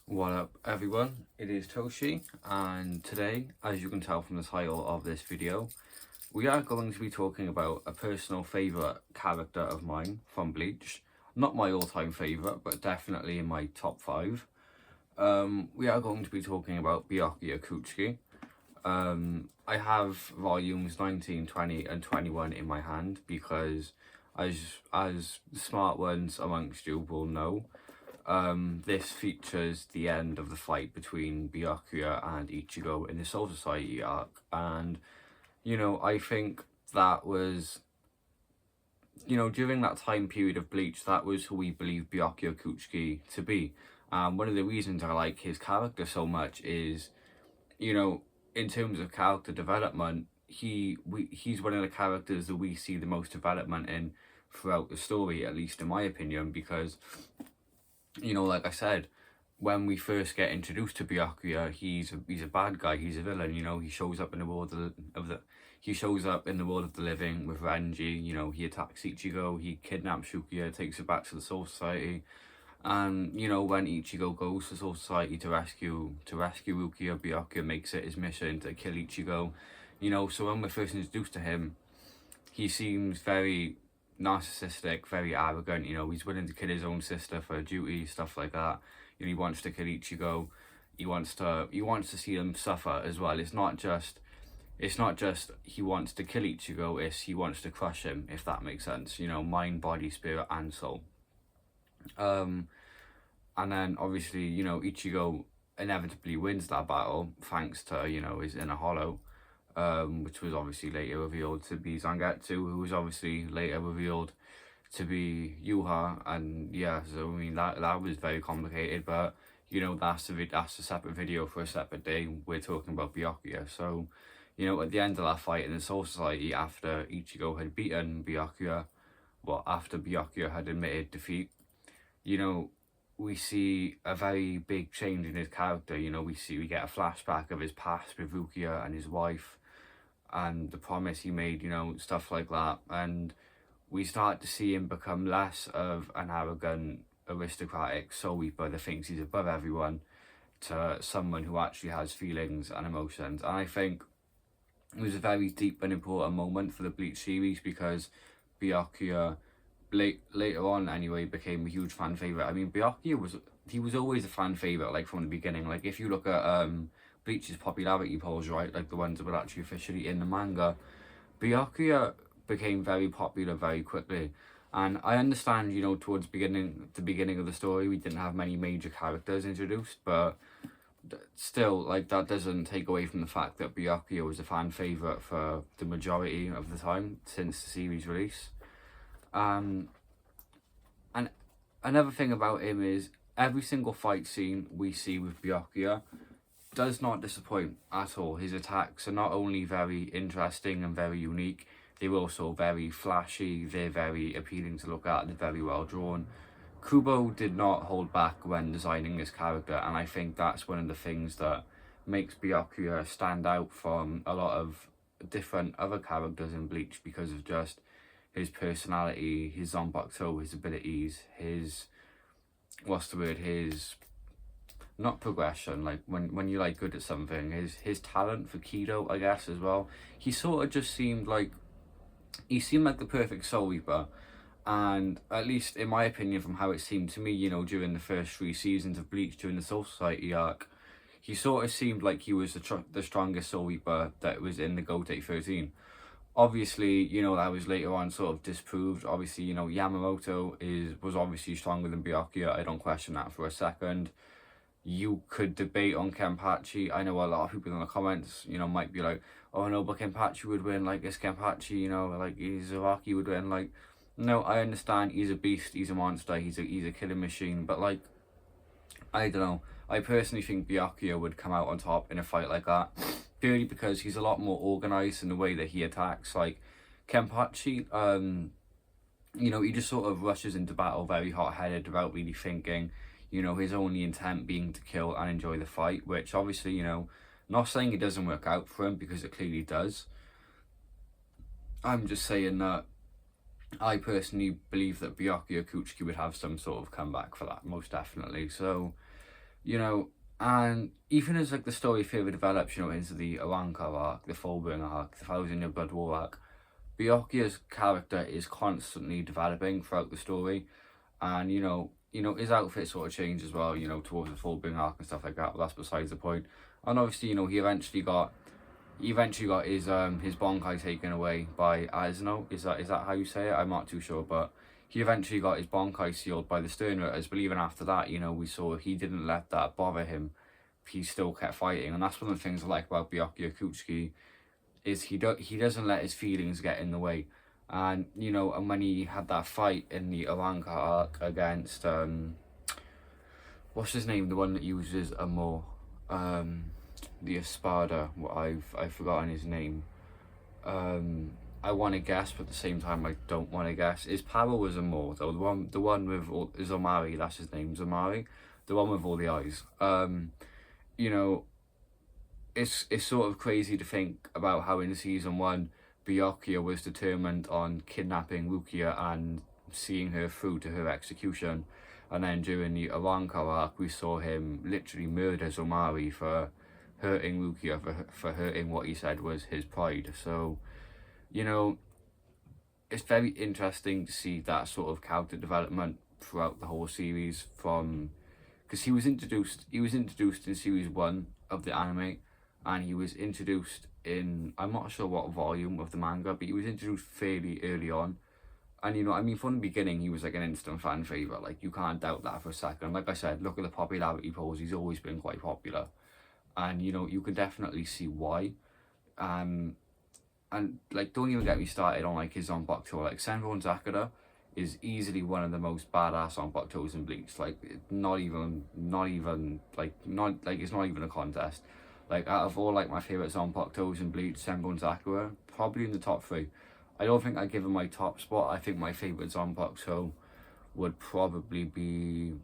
What up everyone, it is Toshi, and today, as you can tell from the title of this video, we are going to be talking about a personal favourite character of mine from Bleach. Not my all-time favourite, but definitely in my top 5. We are going to be talking about Byakuya Kuchiki. I have volumes 19, 20 and 21 in my hand because as the smart ones amongst you will know, this features the end of the fight between Byakuya and Ichigo in the Soul Society arc, and I think that was, during that time period of Bleach, that was who we believe Byakuya Kuchiki to be. One of the reasons I like his character so much is, in terms of character development, he's one of the characters that we see the most development in throughout the story, at least in my opinion, because like I said, when we first get introduced to Byakuya, he's a bad guy, he's a villain. He shows up in the world of the living with Renji. He attacks Ichigo, he kidnaps Shukia, takes her back to the Soul Society, and when Ichigo goes to Soul Society to rescue Rukia, Byakuya makes it his mission to kill Ichigo. So when we're first introduced to him, he seems very narcissistic, very arrogant. He's willing to kill his own sister for duty, stuff like that. He wants to kill Ichigo. He wants to see them suffer as well. It's not just he wants to kill Ichigo, it's he wants to crush him, if that makes sense. Mind, body, spirit and soul. And then obviously, Ichigo inevitably wins that battle thanks to, his inner hollow. Which was obviously later revealed to be Zangetsu, who was obviously later revealed to be Yuha, and yeah, so I mean that was very complicated, but that's a separate video for a separate day. We're talking about Byakuya. So at the end of that fight in the Soul Society, after Ichigo had beaten Byakuya, after Byakuya had admitted defeat, we see a very big change in his character. We get a flashback of his past with Rukia and his wife, and the promise he made, stuff like that. And we start to see him become less of an arrogant, aristocratic soul reaper that thinks he's above everyone, to someone who actually has feelings and emotions. And I think it was a very deep and important moment for the Bleach series, because Byakuya, later on anyway, became a huge fan favourite. I mean, Byakuya was always a fan favourite, like from the beginning. Like if you look at Bleach's popularity polls, right, like the ones that were actually officially in the manga, Byakuya became very popular very quickly. And I understand, towards the beginning of the story, we didn't have many major characters introduced, but still, like, that doesn't take away from the fact that Byakuya was a fan favourite for the majority of the time since the series release. And another thing about him is every single fight scene we see with Byakuya does not disappoint at all. His attacks are not only very interesting and very unique, they're also very flashy, they're very appealing to look at, they're very well drawn. Kubo did not hold back when designing this character, and I think that's one of the things that makes Byakuya stand out from a lot of different other characters in Bleach, because of just his personality, his zanpakuto, his abilities, his not progression, like when you're like good at something, his talent for Kido, I guess, as well. He sort of just seemed like the perfect soul reaper, and at least in my opinion, from how it seemed to me, during the first 3 seasons of Bleach, during the Soul Society arc, he sort of seemed like he was the strongest soul reaper that was in the Gotei 13. Obviously, that was later on sort of disproved. Obviously, Yamamoto was obviously stronger than Byakuya. I don't question that for a second. You could debate on Kenpachi. I know a lot of people in the comments, might be like, oh no, but Kenpachi would win, like, it's Kenpachi, like, Izuraki would win. Like, no, I understand, he's a beast, he's a monster, he's a killing machine, but, like, I don't know. I personally think Byakuya would come out on top in a fight like that, purely because he's a lot more organised in the way that he attacks. Like, Kenpachi, he just sort of rushes into battle very hot-headed without really thinking, his only intent being to kill and enjoy the fight, which obviously, not saying it doesn't work out for him, because it clearly does. I'm just saying that I personally believe that Byakuya Kuchiki would have some sort of comeback for that, most definitely. So you know, and even as like the story further develops, into the Arrancar arc, the Fullbringer arc, the Thousand Year Blood War arc, Byakuya's character is constantly developing throughout the story, and his outfit sort of changed as well, towards the Fullbringer arc and stuff like that. But that's besides the point. And obviously, he eventually got his Bonkai taken away by Asno. Is that how you say it? I'm not too sure, but he eventually got his Bonkai sealed by the Sternritters. But even after that, we saw he didn't let that bother him. He still kept fighting, and that's one of the things I like about Byakuya Kuchiki, is he doesn't let his feelings get in the way. And and when he had that fight in the Aranka arc against what's his name, the one that uses a more the Espada, I've forgotten his name. I want to guess, but at the same time I don't want to guess. His power was a more though, the one with Zomari, that's his name, Zomari, the one with all the eyes. You know, it's sort of crazy to think about how in season one Byakuya was determined on kidnapping Rukia and seeing her through to her execution, and then during the Aranka arc we saw him literally murder Zomari for hurting Rukia, for hurting what he said was his pride. So it's very interesting to see that sort of character development throughout the whole series, from because he was introduced in series one of the anime, and he was introduced in, I'm not sure what volume of the manga, but he was introduced fairly early on. And I mean, from the beginning, he was like an instant fan favorite. Like, you can't doubt that for a second. Like I said, look at the popularity polls. He's always been quite popular, and you can definitely see why. And like, don't even get me started on like his Zanpakuto. Like, Senbon Zakura is easily one of the most badass Zanpakutos in Bleach. Like, not even it's not even a contest. Like, out of all like my favorite Zanpakutos in Bleach, Senbon Zakura probably in the top three. I don't think I'd give him my top spot. I think my favorite Zanpakuto would probably be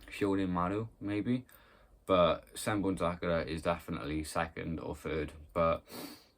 Shonen Maru, maybe. But Senbon Zakura is definitely second or third. But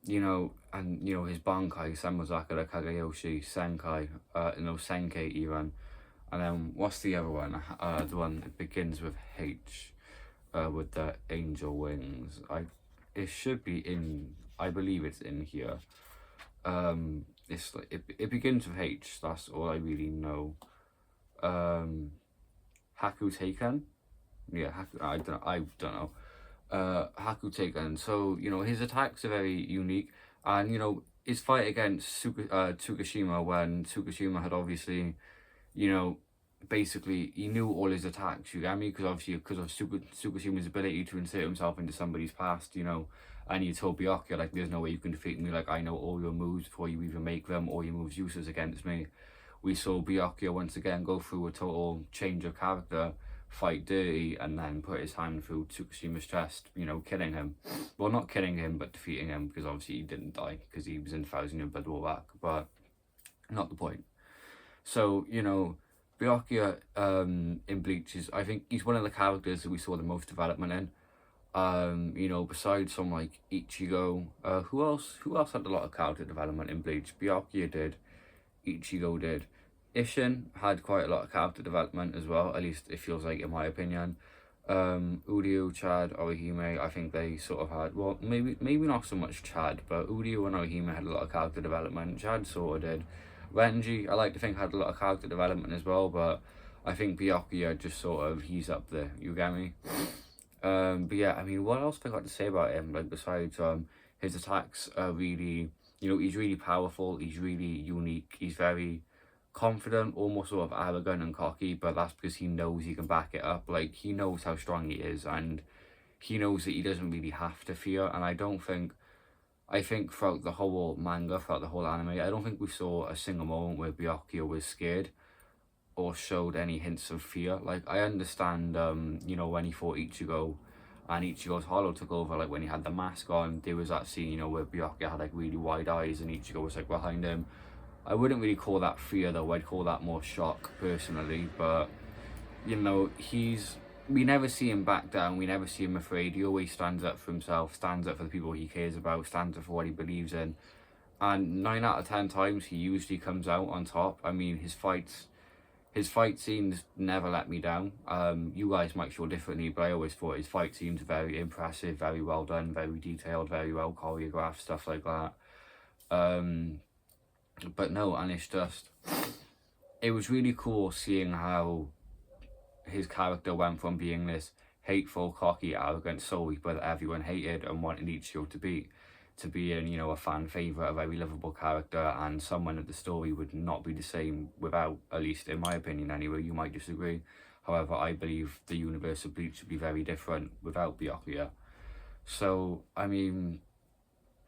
his Bankai, Senbon Zakura, Kagayoshi, Senkai, Senkei even. And then what's the other one? The one that begins with H, with the angel wings. It should be in. I believe it's in here. It's like it begins with H. That's all I really know. Haku Teiken. Yeah, I don't know. Haku Teiken. So his attacks are very unique, and his fight against Tsukishima, when Tsukishima had obviously, basically he knew all his attacks. You get me? Because obviously because of Tsukishima's ability to insert himself into somebody's past, and he told Byakuya, like, there's no way you can defeat me. Like, I know all your moves before you even make them. All your moves useless against me. We saw Byakuya once again go through a total change of character, fight dirty, and then put his hand through Tsukushima's chest, killing him. Well, not killing him, but defeating him, because obviously he didn't die, because he was in Thousand Year Blood War back, but not the point. So, Byakuya in Bleach I think he's one of the characters that we saw the most development in. Besides some like Ichigo, who else had a lot of character development in Bleach? Byakuya did, Ichigo did. Ishin had quite a lot of character development as well, at least it feels like, in my opinion. Uryu, Chad, Orihime, I think they sort of had, well, maybe not so much Chad, but Uryu and Orihime had a lot of character development. Chad sort of did. Renji, I like to think, had a lot of character development as well, but I think Byakuya just sort of, he's up there, you get me? But yeah, I mean, what else have I got to say about him? Like, besides his attacks are really, he's really powerful, he's really unique, he's very confident, almost sort of arrogant and cocky, but that's because he knows he can back it up. Like, he knows how strong he is, and he knows that he doesn't really have to fear. And I think throughout the whole manga, throughout the whole anime, I don't think we saw a single moment where Byakuya was scared or showed any hints of fear. Like, I understand, when he fought Ichigo and Ichigo's hollow took over, like when he had the mask on, there was that scene, where Byakuya had like really wide eyes and Ichigo was like behind him. I wouldn't really call that fear though, I'd call that more shock personally. But we never see him back down, we never see him afraid. He always stands up for himself, stands up for the people he cares about, stands up for what he believes in, and 9 out of 10 times he usually comes out on top. I mean, his fights, His fight scenes never let me down. You guys might feel differently, but I always thought his fight scenes were very impressive, very well done, very detailed, very well choreographed, stuff like that. But no, and it's just, it was really cool seeing how his character went from being this hateful, cocky, arrogant soul reaper that everyone hated and wanted Ichigo to being, you know, a fan favourite, a very lovable character, and someone that the story would not be the same without, at least in my opinion anyway. You might disagree. However, I believe the universe of Bleach would be very different without Byakuya. So, I mean,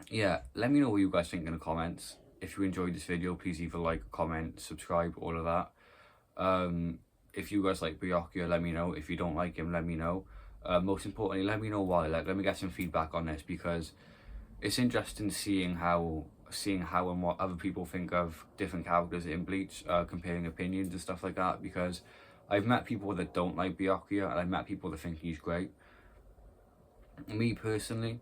yeah, let me know what you guys think in the comments. If you enjoyed this video, please either like, comment, subscribe, all of that. If you guys like Byakuya, let me know. If you don't like him, let me know. Most importantly, let me know why. Like, let me get some feedback on this, because it's interesting seeing how and what other people think of different characters in Bleach, comparing opinions and stuff like that, because I've met people that don't like Byakuya, and I've met people that think he's great. Me personally,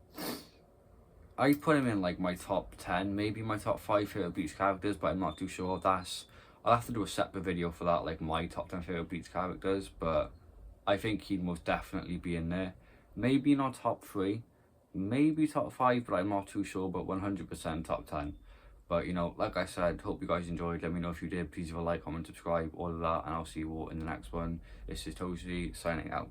I put him in like my top 10, maybe my top 5 favourite Bleach characters, but I'm not too sure. I'll have to do a separate video for that, like my top 10 favourite Bleach characters, but I think he'd most definitely be in there. Maybe not top 3, maybe top 5, but I'm not too sure, but 100% top 10. But, you know, like I said, hope you guys enjoyed. Let me know if you did. Please leave a like, comment, subscribe, all of that, and I'll see you all in the next one. This is Toshi, signing out.